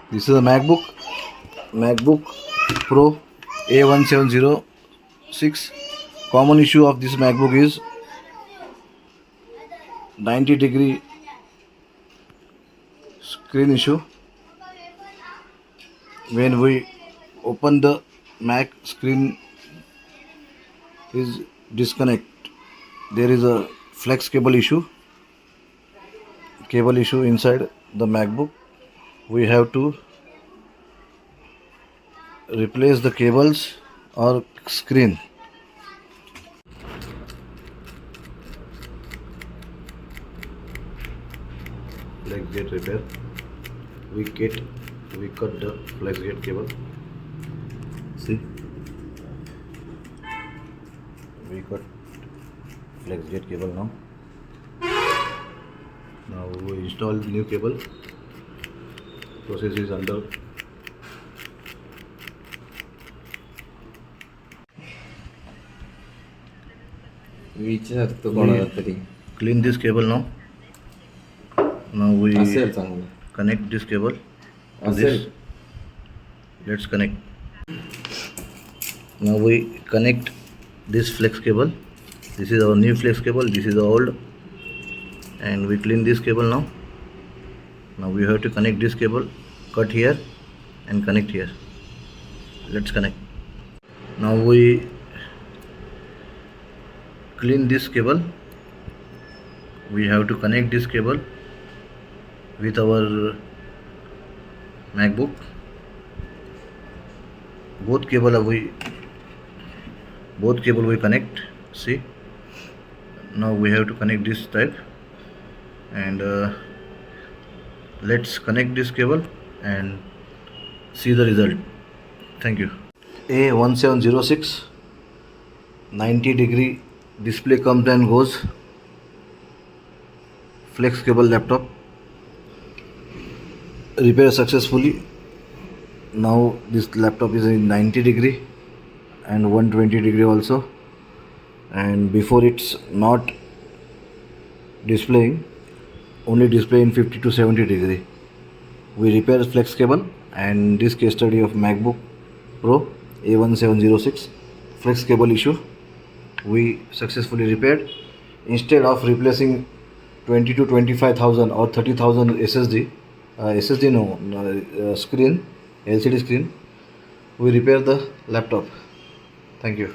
This is a MacBook Pro A1706. Common issue of this MacBook is 90-degree screen issue. When we open the Mac, screen is disconnect. There is a flex cable issue inside the MacBook. We have to replace the cables or screen. Flex gate repair. We cut the flex gate cable. See, we cut flex gate cable now. Now we install new cable. Process is under. Clean this cable now. Now we connect this cable to this. Let's connect. Now we connect this flex cable. This is our new flex cable. This is the old. And we clean this cable now. Now we have to connect this cable. Cut here and connect here. Let's connect. Now we clean this cable. We have to connect this cable with our MacBook. Both cable we connect. See, now we have to connect this type, and let's connect this cable and see the result. Thank you. A1706, 90-degree display comes and goes. Flex cable laptop repair successfully. Now this laptop is in 90-degree and 120-degree also, and before it's not displaying, only display in 50 to 70-degree. We repair flex cable, and this case study of MacBook Pro A1706 flex cable issue we successfully repaired. Instead of replacing 20 to 25,000 or 30,000 SSD screen, LCD screen, we repair the laptop. Thank you.